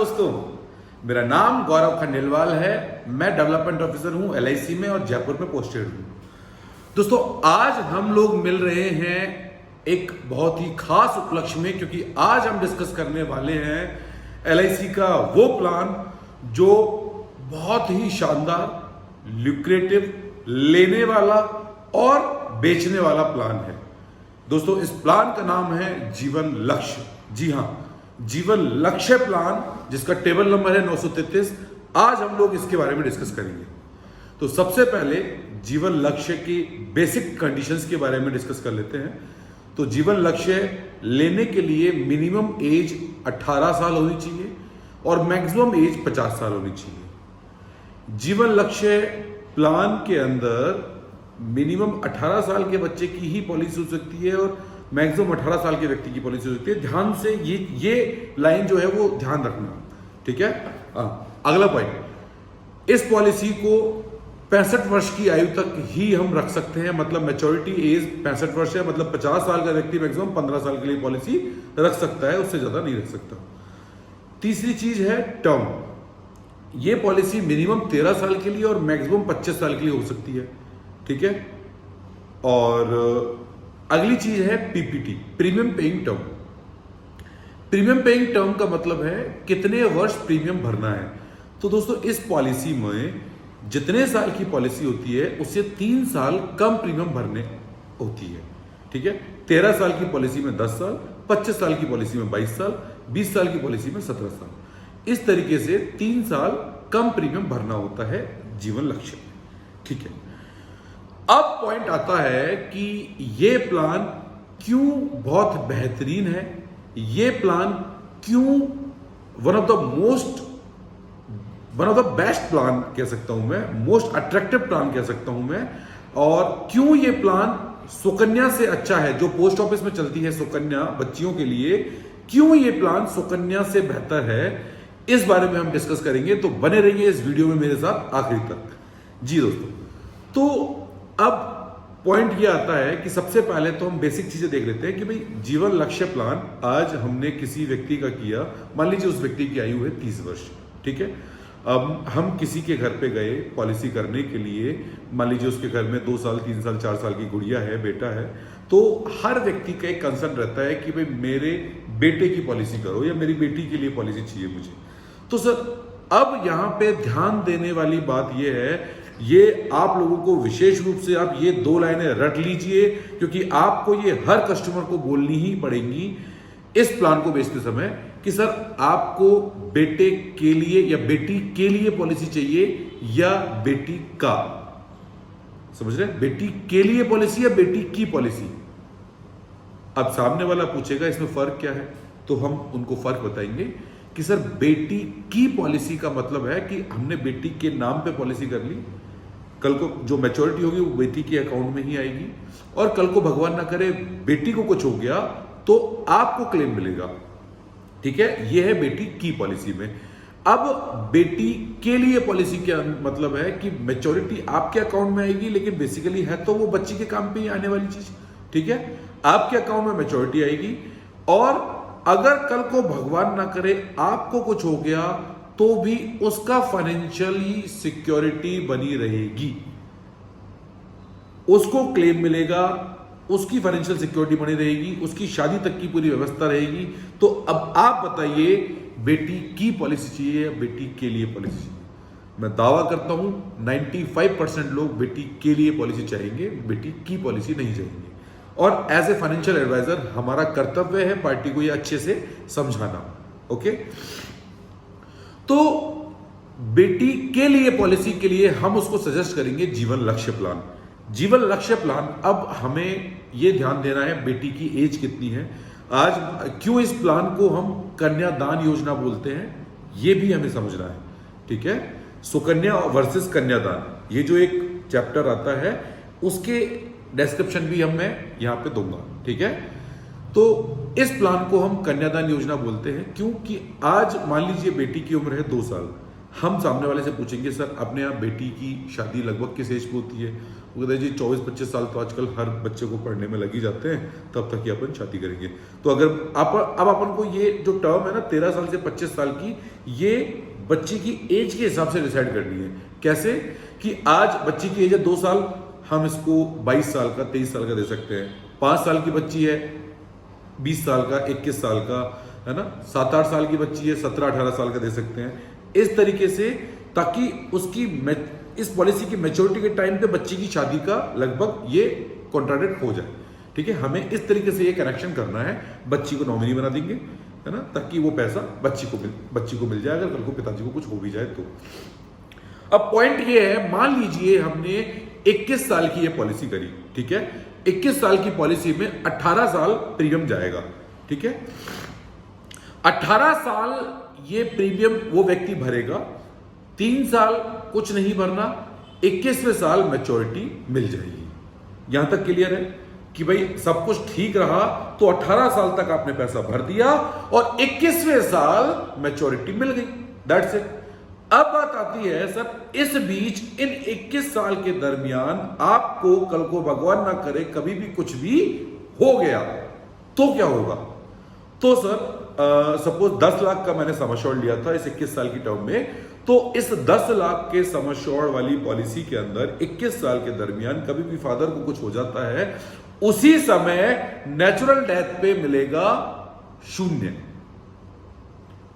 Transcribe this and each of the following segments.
दोस्तों, मेरा नाम गौरव खंडेलवाल है। मैं डेवलपमेंट ऑफिसर हूं LIC में और जयपुर में पोस्टेड हूं। दोस्तों, आज हम लोग मिल रहे हैं एक बहुत ही खास उपलक्ष्य में, क्योंकि आज हम डिस्कस करने वाले हैं LIC का वो प्लान जो बहुत ही शानदार, ल्यूक्रेटिव, लेने वाला और बेचने वाला प्लान है। दोस्तों, इस प्लान का नाम है जीवन लक्ष्य। जी हां, जीवन लक्ष्य प्लान, जिसका टेबल नंबर है 933। आज हम लोग इसके बारे में डिस्कस करेंगे। तो सबसे पहले जीवन लक्ष्य की बेसिक कंडीशंस के बारे में डिस्कस कर लेते हैं। तो जीवन लक्ष्य लेने के लिए मिनिमम एज 18 साल होनी चाहिए और मैक्सिमम एज 50 साल होनी चाहिए। जीवन लक्ष्य प्लान के अंदर मिनिमम 18 साल के बच्चे की ही पॉलिसी हो सकती है और मैक्सिमम 18 साल के व्यक्ति की पॉलिसी हो सकती है। ध्यान से ये लाइन जो है वो ध्यान रखना, ठीक है। अगला पॉइंट, इस पॉलिसी को 65 वर्ष की आयु तक ही हम रख सकते हैं। मतलब मैच्योरिटी एज 65 वर्ष है, मतलब 50 साल का व्यक्ति मैक्सिमम 15 साल के लिए पॉलिसी रख सकता है, उससे ज्यादा नहीं रख सकता। तीसरी चीज है टर्म। ये पॉलिसी मिनिमम 13 साल के लिए और मैक्सिमम 25 साल के लिए हो सकती है, ठीक है। और अगली चीज है PPT, premium paying term. Premium paying term का मतलब है कितने वर्ष प्रीमियम भरना है। तो दोस्तों, इस पॉलिसी में जितने साल की पॉलिसी होती है उससे 3 साल कम प्रीमियम भरने होती है, ठीक है। 13 साल की पॉलिसी में 10 साल, 25 साल की पॉलिसी में 22 साल, 20 साल की पॉलिसी में 17 साल। इस तरीके से 3 साल कम प्रीमियम भरना होता है जीवन लक्ष्य, ठीक है। अब पॉइंट आता है कि ये प्लान क्यों बहुत बेहतरीन है, ये प्लान क्यों one of the best plan कह सकता हूं मैं, मोस्ट अट्रैक्टिव प्लान कह सकता हूं मैं, और क्यों ये प्लान सुकन्या से अच्छा है। जो पोस्ट ऑफिस में चलती है सुकन्या बच्चियों के लिए, क्यों ये प्लान सुकन्या से बेहतर है, इस बारे में हम डिस्कस करेंगे। तो बने रहिए इस वीडियो में मेरे साथ आखिरी तक। जी दोस्तों, तो अब पॉइंट ये आता है कि सबसे पहले तो हम बेसिक चीजें देख लेते हैं कि भाई जीवन लक्ष्य प्लान आज हमने किसी व्यक्ति का किया। मान लीजिए उस व्यक्ति की आयु है 30 वर्ष, ठीक है। अब हम किसी के घर पे गए पॉलिसी करने के लिए। मान लीजिए उसके घर में 2 साल, 3 साल, 4 साल की गुड़िया है, बेटा है। तो हर व्यक्ति का एक कंसर्न रहता है कि भाई मेरे बेटे की पॉलिसी करो या मेरी बेटी के लिए पॉलिसी चाहिए मुझे। तो सर, अब यहां पे ध्यान देने वाली बात यह है, ये आप लोगों को विशेष रूप से आप ये 2 लाइनें रट लीजिए, क्योंकि आपको ये हर कस्टमर को बोलनी ही पड़ेंगी इस प्लान को बेचते समय कि सर आपको बेटे के लिए या बेटी के लिए पॉलिसी चाहिए या बेटी का। समझ रहे हैं? बेटी के लिए पॉलिसी या बेटी की पॉलिसी। अब सामने वाला पूछेगा इसमें फर्क क्या है, तो हम उनको फर्क बताएंगे कि सर बेटी की पॉलिसी का मतलब है कि हमने बेटी के नाम पे पॉलिसी कर ली। कल को जो मैच्योरिटी होगी वो बेटी के अकाउंट में ही आएगी, और कल को भगवान ना करे बेटी को कुछ हो गया तो आपको क्लेम मिलेगा, ठीक है। ये है बेटी की पॉलिसी में। अब बेटी के लिए पॉलिसी क्या मतलब है कि मैच्योरिटी आपके अकाउंट में आएगी, लेकिन बेसिकली है तो वो बच्ची के काम पे ही आने वाली चीज, ठीक है। आपके अकाउंट में मैच्योरिटी आएगी, और अगर कल को भगवान ना करे आपको कुछ हो गया तो भी उसका फाइनेंशियली सिक्योरिटी बनी रहेगी, उसको क्लेम मिलेगा, उसकी फाइनेंशियल सिक्योरिटी बनी रहेगी, उसकी शादी तक की पूरी व्यवस्था रहेगी। तो अब आप बताइए, बेटी की पॉलिसी चाहिए या बेटी के लिए पॉलिसी चाहिए? मैं दावा करता हूं 95% लोग बेटी के लिए पॉलिसी चाहेंगे, बेटी की पॉलिसी नहीं चाहेंगे। और एज ए फाइनेंशियल एडवाइजर हमारा कर्तव्य है पार्टी को यह अच्छे से समझाना, ओके। तो बेटी के लिए पॉलिसी के लिए हम उसको सजेस्ट करेंगे जीवन लक्ष्य प्लान। जीवन लक्ष्य प्लान, अब हमें यह ध्यान देना है बेटी की एज कितनी है। आज क्यों इस प्लान को हम कन्यादान योजना बोलते हैं, यह भी हमें समझना है, ठीक है। सुकन्या वर्सेस कन्यादान, ये जो एक चैप्टर आता है उसके डिस्क्रिप्शन भी मैं यहां पे दूंगा, ठीक है। तो इस प्लान को हम कन्यादान योजना बोलते हैं क्योंकि आज मान लीजिए बेटी की उम्र है 2 साल, हम सामने वाले से पूछेंगे सर अपने यहाँ बेटी की शादी लगभग किस एज पे होती है, वो कहते हैं जी 24-25 साल तो आजकल हर बच्चे को पढ़ने में लग ही जाते हैं, तब तक ही अपन शादी करेंगे। तो अगर अब अपन को ये जो टर्म है ना 13 साल से 25 साल की, ये बच्ची की एज के हिसाब से डिसाइड करनी है। कैसे कि आज बच्ची की एज है 2 साल, हम इसको 22 साल का 23 साल का दे सकते हैं। 5 साल की बच्ची है 20 साल का 21 साल का, है ना। 7-8 साल की बच्ची है 17-18 साल का दे सकते हैं, इस तरीके से, ताकि उसकी इस पॉलिसी की मैच्योरिटी के टाइम पे बच्ची की शादी का लगभग ये कॉन्ट्राडिक्ट हो जाए। ठीक है, हमें इस तरीके से ये करेक्शन करना है। बच्ची को नॉमिनी बना देंगे, है ना, ताकि वो पैसा बच्ची को मिल जाए अगर कल को पिताजी को कुछ हो भी जाए तो। अब पॉइंट ये है, मान लीजिए हमने 21 साल की ये पॉलिसी करी, ठीक है। 21 साल की पॉलिसी में 18 साल प्रीमियम जाएगा, ठीक है। 18 साल ये प्रीमियम वो व्यक्ति भरेगा, 3 साल कुछ नहीं भरना, 21वें साल मैच्योरिटी मिल जाएगी। यहां तक क्लियर है कि भाई सब कुछ ठीक रहा तो 18 साल तक आपने पैसा भर दिया और 21वें साल मैच्योरिटी मिल गई, दैट्स इट। अब बात आती है सर इस बीच इन 21 साल के दरमियान आपको कल को भगवान ना करे कभी भी कुछ भी हो गया तो क्या होगा। तो सर सपोज 10 लाख का मैंने सम एश्योर्ड लिया था इस 21 साल की टर्म में, तो इस 10 लाख के सम एश्योर्ड वाली पॉलिसी के अंदर 21 साल के दरमियान कभी भी फादर को कुछ हो जाता है, उसी समय नेचुरल डेथ पे मिलेगा 0,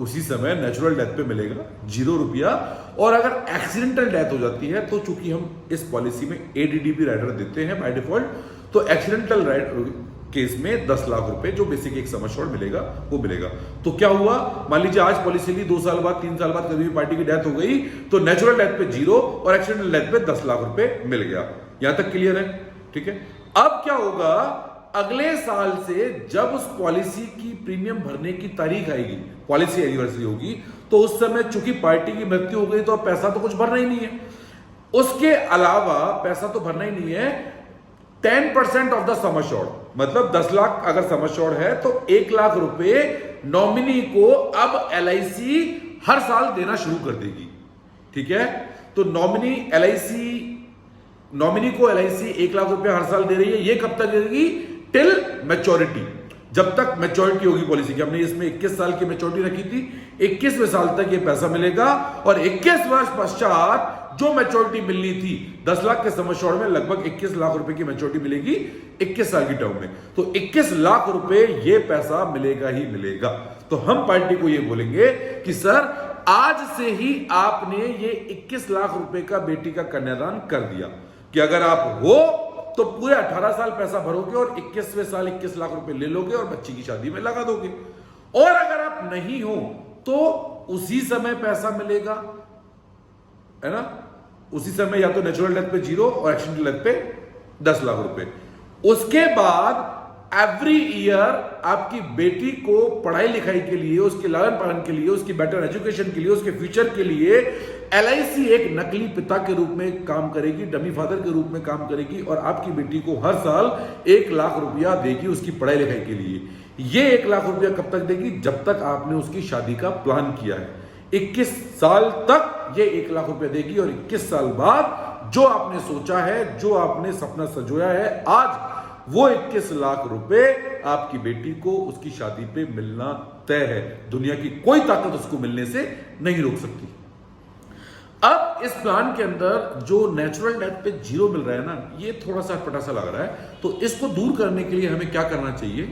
उसी समय नेचुरल डेथ पे मिलेगा 0 रुपया। और अगर एक्सीडेंटल डेथ हो जाती है तो चूंकि हम इस पॉलिसी में ADDP राइडर देते हैं बाय डिफॉल्ट, तो एक्सीडेंटल केस में 10 लाख रुपए जो बेसिक एक सम एश्योर्ड मिलेगा वो मिलेगा। तो क्या हुआ, मान लीजिए आज पॉलिसी ली, 2 साल बाद 3 साल बाद कभी भी पार्टी की डेथ हो गई तो नेचुरल डेथ पे 0 और एक्सीडेंटल डेथ पे 10 लाख रुपए मिल गया। यहां तक क्लियर है, ठीक है। अब क्या होगा, अगले साल से जब उस पॉलिसी की प्रीमियम भरने की तारीख आएगी, पॉलिसी एनिवर्सरी होगी, तो उस समय चूंकि पार्टी की मृत्यु हो गई तो अब पैसा तो कुछ भरना ही नहीं है। उसके अलावा पैसा तो भरना ही नहीं है, 10% ऑफ द सम एश्योर्ड, मतलब 10 लाख अगर सम एश्योर्ड है तो 1 लाख रुपए नॉमिनी को अब LIC हर साल देना शुरू कर देगी, ठीक है। तो नॉमिनी को LIC 1 लाख रुपए हर साल दे रही है। ये कब तक देगी, टिल मैच्योरिटी, जब तक मैच्योरिटी होगी पॉलिसी की। हमने इसमें 21 साल की मैच्योरिटी रखी थी, 21वें साल तक ये पैसा मिलेगा और 21 वर्ष पश्चात जो मैच्योरिटी मिलनी थी 10 लाख के सम एश्योर्ड में लगभग 21 लाख रुपए की मैच्योरिटी मिलेगी 21 साल की टर्म में, तो 21 लाख रुपए ये पैसा मिलेगा ही मिलेगा। तो हम पार्टी को ये बोलेंगे कि सर आज से ही आपने ये 21 लाख रुपए का बेटी का कन्यादान कर दिया कि अगर आप हो तो पूरे 18 साल पैसा भरोगे और 21वें साल 21 लाख रुपए ले लोगे और बच्ची की शादी में लगा दोगे। और अगर आप नहीं हो तो उसी समय पैसा मिलेगा, है ना, उसी समय या तो नेचुरल डेथ पे 0 और एक्सीडेंटल डेथ पे 10 लाख रुपए। उसके बाद एवरी ईयर आपकी बेटी को पढ़ाई लिखाई के लिए, उसके लालन पालन के लिए, उसकी बेटर एजुकेशन के लिए, उसके फ्यूचर के लिए LIC एक नकली पिता के रूप में काम करेगी, डमी फादर के रूप में काम करेगी और आपकी बेटी को हर साल 1 लाख रुपया देगी उसकी पढ़ाई लिखाई के लिए। ये 1 लाख रुपया कब तक देगी, जब तक आपने उसकी शादी का प्लान किया है। 21 साल तक ये 1 लाख रुपया देगी और 21 साल बाद जो आपने सोचा है, जो आपने सपना सजोया है, आज वो 21 लाख रुपए आपकी बेटी को उसकी शादी पे मिलना तय है। दुनिया की कोई ताकत उसको मिलने से नहीं रोक सकती। अब इस प्लान के अंदर जो नेचुरल डेथ पे 0 मिल रहा है ना, ये थोड़ा सा अटपटा सा लग रहा है। तो इसको दूर करने के लिए हमें क्या करना चाहिए,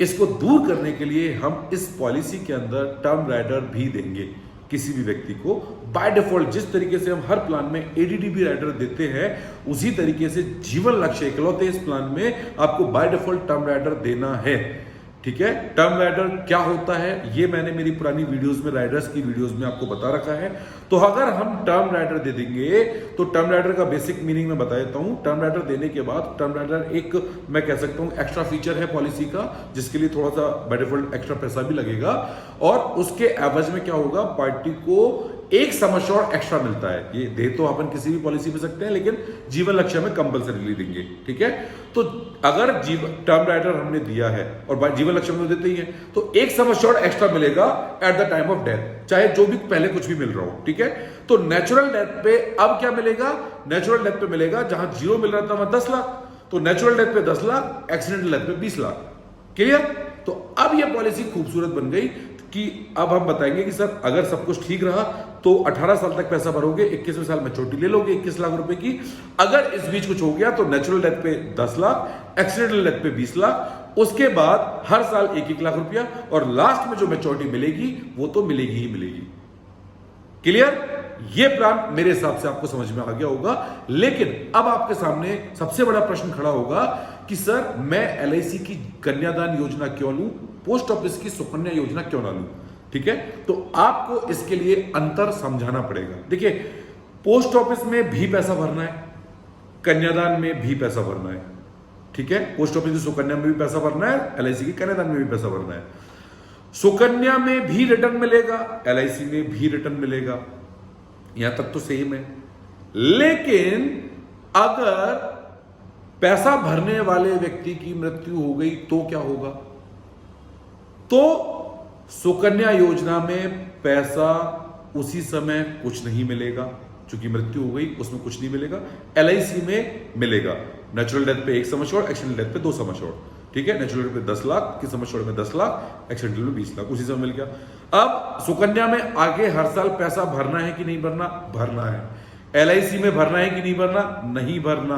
इसको दूर करने के लिए हम इस पॉलिसी के अंदर टर्म राइडर भी देंगे किसी भी व्यक्ति को। बाय डिफॉल्ट जिस तरीके से हम हर प्लान में ADDP राइडर देते हैं, उसी तरीके से जीवन लक्ष्य इकलौते इस प्लान में आपको बाय डिफॉल्ट टर्म राइडर देना है, ठीक है। टर्म राइडर क्या होता है ये मैंने मेरी पुरानी वीडियोस में, राइडर्स की वीडियोस में आपको बता रखा है। तो अगर हम टर्म राइडर दे देंगे तो टर्म राइडर का बेसिक मीनिंग मैं बता देता हूं। टर्म राइडर देने के बाद टर्म राइडर एक, मैं कह सकता हूं, एक्स्ट्रा फीचर है पॉलिसी का, जिसके लिए थोड़ा सा बाय डिफॉल्ट एक्स्ट्रा पैसा भी लगेगा। और उसके एवज में क्या होगा, पार्टी को एक सम एश्योर्ड एक्स्ट्रा मिलता है। ये दे तो अपन किसी भी पॉलिसी में सकते हैं, लेकिन जीवन लक्ष्य में कंपलसरीली देंगे, ठीक है। तो अगर टर्म राइडर हमने दिया है और जीवन लक्ष्य में देते ही है, तो एक सम एश्योर्ड एक्स्ट्रा मिलेगा at the time of death, चाहे जो भी पहले कुछ भी मिल रहा हो, ठीक है। तो नेचुरल डेथ पे अब क्या मिलेगा? नेचुरल डेथ पे मिलेगा, जहां 0 मिल रहा था वहां 10 लाख, तो नेचुरल डेथ पे 10 लाख, एक्सीडेंटल डेथ पे 20 लाख। क्लियर? तो अब यह पॉलिसी खूबसूरत बन गई कि अब हम बताएंगे कि सर अगर सब कुछ ठीक रहा तो 18 साल तक पैसा भरोगे, 21वें साल में चोटी ले लोगे 21 लाख रुपए की। अगर इस बीच कुछ हो गया तो नेचुरल डेथ पे 10 लाख, एक्सीडेंटल डेथ पे 20 लाख, उसके बाद हर साल 1-1 लाख रुपया, और लास्ट में जो मैच्योरिटी मिलेगी वो तो मिलेगी ही मिलेगी। क्लियर? ये प्लान मेरे हिसाब से आपको समझ में आ गया होगा। लेकिन अब आपके सामने सबसे बड़ा प्रश्न खड़ा होगा कि सर मैं LIC की कन्यादान योजना क्यों लूं, पोस्ट ऑफिस की सुकन्या योजना क्यों ना लूं? ठीक है, तो आपको इसके लिए अंतर समझाना पड़ेगा। देखिए, पोस्ट ऑफिस में भी पैसा भरना है, कन्यादान में भी पैसा भरना है, ठीक है। पोस्ट ऑफिस की सुकन्या में भी पैसा भरना है, LIC की कन्यादान में भी पैसा भरना है। सुकन्या में भी रिटर्न मिलेगा, LIC में भी रिटर्न मिलेगा, यहां तक तो सेम है। लेकिन अगर पैसा भरने वाले व्यक्ति की मृत्यु हो गई तो क्या होगा? तो सुकन्या योजना में पैसा उसी समय कुछ नहीं मिलेगा, चूंकि मृत्यु हो गई उसमें कुछ नहीं मिलेगा। LIC में मिलेगा। नेचुरल डेथ पे 1 सम एश्योर्ड, एक्सीडेंटल डेथ पे 2 सम एश्योर्ड, ठीक है। नेचुरल डेथ पे 10 लाख, की सम एश्योर्ड में 10 लाख, एक्सीडेंटल में 20 लाख, उसी समय मिल गया। अब सुकन्या में आगे हर साल पैसा भरना है कि नहीं भरना? भरना है। LIC में भरना है कि नहीं भरना? नहीं भरना।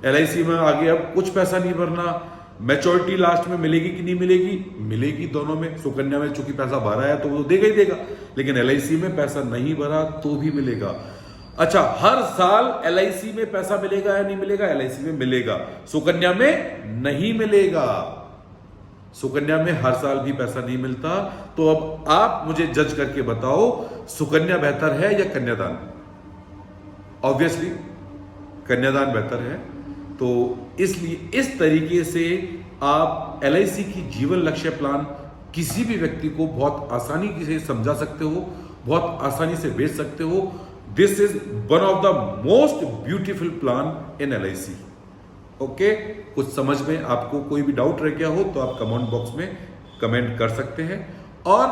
LIC में आगे अब कुछ पैसा नहीं भरना। मैच्योरिटी लास्ट में मिलेगी कि नहीं मिलेगी? मिलेगी दोनों में। सुकन्या में चूंकि पैसा भरा है तो वो देगा ही देगा, लेकिन LIC में पैसा नहीं भरा तो भी मिलेगा। अच्छा, हर साल LIC में पैसा मिलेगा या नहीं मिलेगा? LIC में मिलेगा, सुकन्या में नहीं मिलेगा। सुकन्या में हर साल भी पैसा नहीं मिलता। तो अब आप मुझे जज करके बताओ, सुकन्या बेहतर है या कन्यादान? ऑब्वियसली कन्यादान बेहतर है। तो इसलिए इस तरीके से आप LIC की जीवन लक्ष्य प्लान किसी भी व्यक्ति को बहुत आसानी से समझा सकते हो, बहुत आसानी से बेच सकते हो। This is one of the most beautiful plan in LIC। Okay, कुछ समझ में आपको कोई भी डाउट रह गया हो तो आप कमेंट बॉक्स में कमेंट कर सकते हैं। और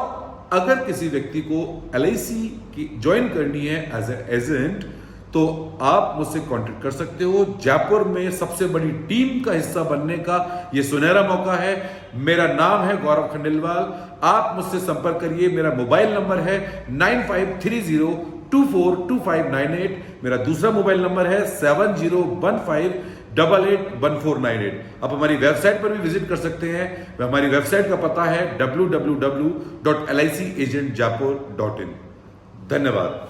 अगर किसी व्यक्ति को LIC की ज्वाइन करनी है एज ए एजेंट तो आप मुझसे कांटेक्ट कर सकते हो। जयपुर में सबसे बड़ी टीम का हिस्सा बनने का यह सुनहरा मौका है। मेरा नाम है गौरव खंडेलवाल। आप मुझसे संपर्क करिए। मेरा मोबाइल नंबर है 9530242598। मेरा दूसरा मोबाइल नंबर है 7015881498। आप हमारी वेबसाइट पर भी विजिट कर सकते हैं। हमारी वेबसाइट का पता है www.licagentjaipur.in। धन्यवाद।